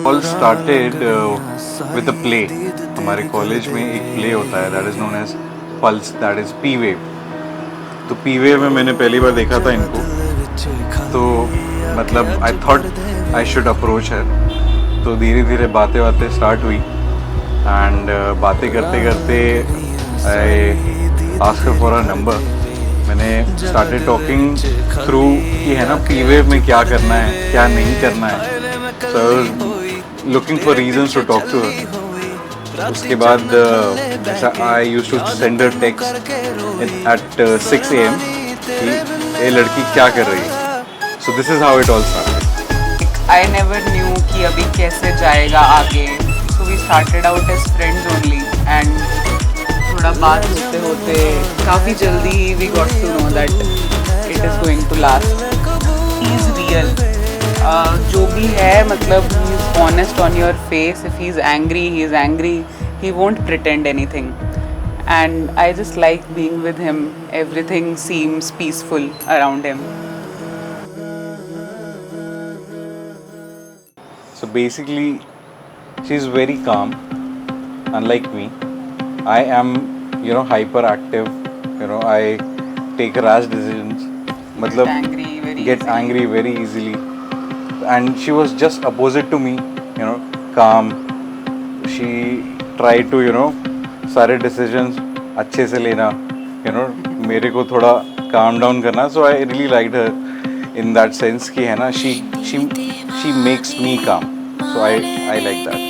All started with a play. हमारे college में एक प्ले होता है that is known as pulse, that is P wave. तो पी वेव में मैंने पहली बार देखा था इनको. तो मतलब I thought I should approach है. तो धीरे धीरे बातें बातें स्टार्ट हुई एंड बातें करते करते I asked for a number. मैंने स्टार्टेड टॉकिंग थ्रू कि है ना पी वेव में क्या करना है क्या नहीं करना है. So looking for reasons to talk to her. उसके बाद ऐसा I used to send a text at 6 AM कि ये लड़की क्या कर रही है. So this is how it all started. I never knew कि अभी कैसे जाएगा आगे. So we started out as friends only and थोड़ा बात होते होते काफ़ी जल्दी we got to know that it is going to last. He is real. जो भी है मतलब he is honest on your face. If he is angry he won't pretend anything, and I just like being with him. Everything seems peaceful around him. So basically she's very calm, unlike me. I am hyperactive. I take rash decisions. Get angry very get easily. angry very easily. And she was just opposite to me. Calm. She tried to सारे decisions अच्छे से लेना. मेरे को थोड़ा calm down करना. So I really liked her in that sense कि है ना she makes me calm. So I like that.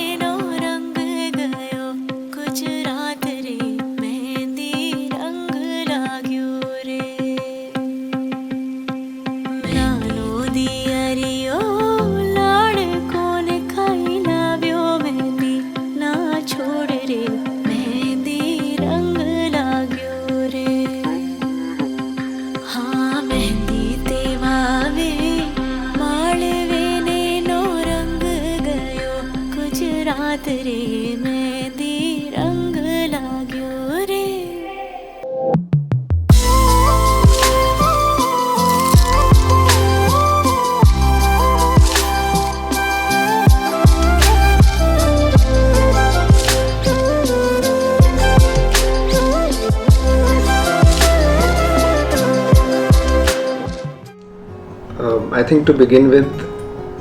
I think to begin with,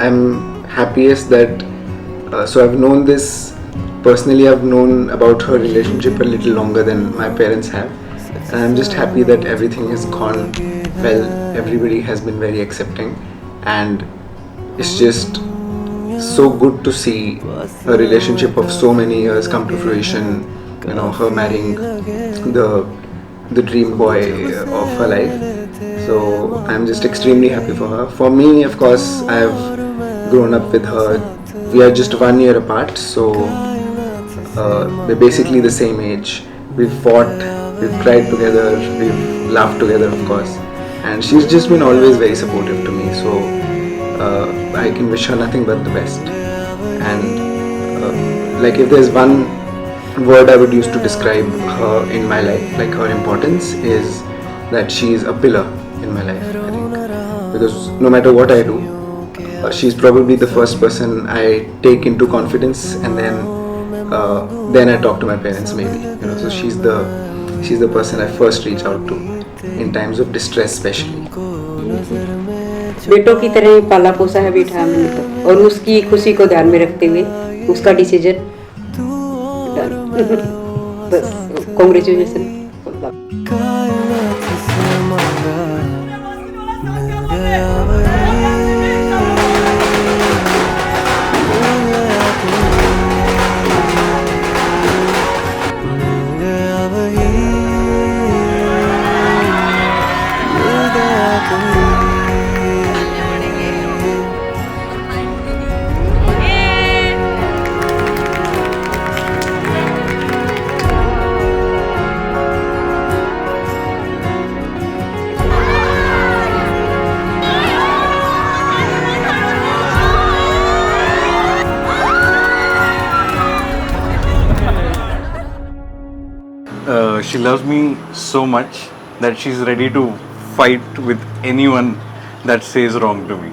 I'm happiest that so I've known this personally. I've known about her relationship a little longer than my parents have, and I'm just happy that everything has gone well. Everybody has been very accepting, and it's just so good to see a relationship of so many years come to fruition. Her marrying the dream boy of her life. So I'm just extremely happy for her. For me, of course, I've grown up with her. We are just 1 year apart, so we're basically the same age. We've fought, we've cried together, we've laughed together, of course. And she's just been always very supportive to me. So I can wish her nothing but the best. And like if there's one word I would use to describe her in my life, like her importance, is that she is a pillar in my life, I think, because no matter what I do, she's probably the first person I take into confidence, and then I talk to my parents maybe. So she's the person I first reach out to in times of distress, especially. बेटों की तरह ही पाला पोसा है बेटा हमने तो, और उसकी खुशी को ध्यान में रखते हुए उसका डिसीजन. बस congratulation. She loves me so much that she's ready to fight with anyone that says wrong to me.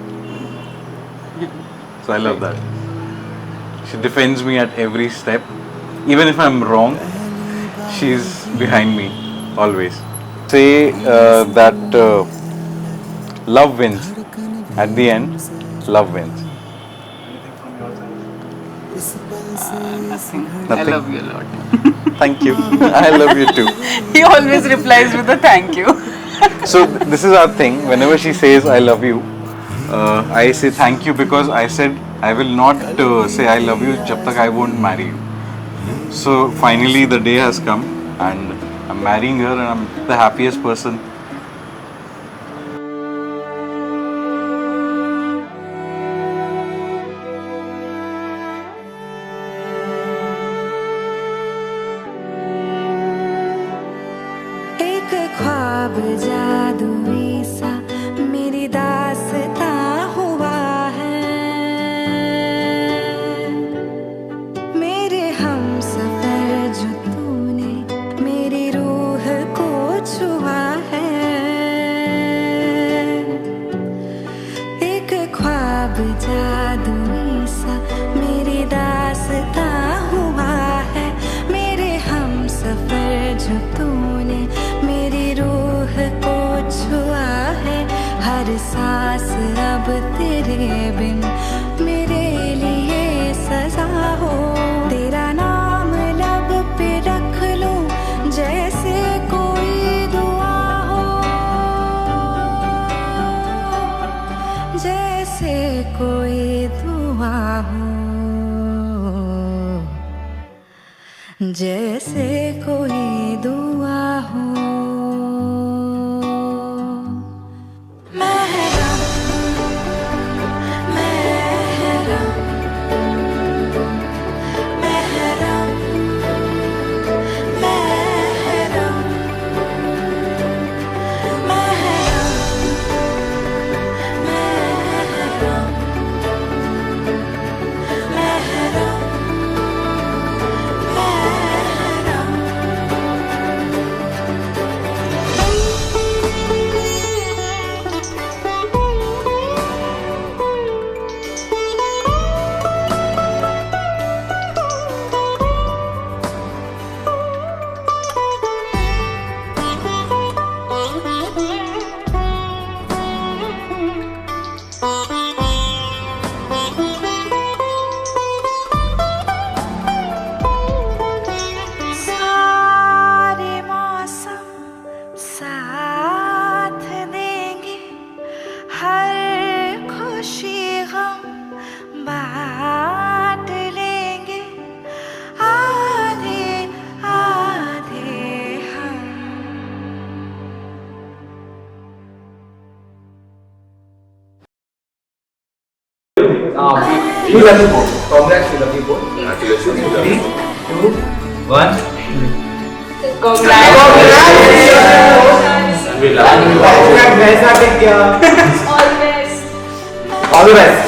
So I love that. She defends me at every step. Even if I'm wrong, she's behind me always. Say that love wins. At the end, love wins. Nothing. I Nothing. love you a lot. Thank you. I love you too. He always replies with a thank you. So this is our thing. Whenever she says I love you, I say thank you because I said I will not say I love you jab tak I won't marry you. So finally the day has come and I'm marrying her and I'm the happiest person. एक ख्वाब जादुई सा मेरी दास्तां हुआ है, मेरे हमसफर जो तूने मेरी रूह को छुआ है। एक ख्वाब जादुई सा मेरी दास्तां हुआ है, मेरे हमसफर जो तूने मेरी रूह को छुआ है। हर सांस अब तेरे बिन मेरे लिए सजा हो, तेरा नाम लब पे रख लूं जैसे कोई दुआ हो, जैसे कोई दुआ हो, जैसे कोई दुआ हो। महरम महरम महरम महरम सारे मौसम साथ देंगे, हर खुशी गम बांट लेंगे, आधे आधे हम। We love you both. Congrats, we love you both. Congratulations. 3, 2, 1. We love you. All the best.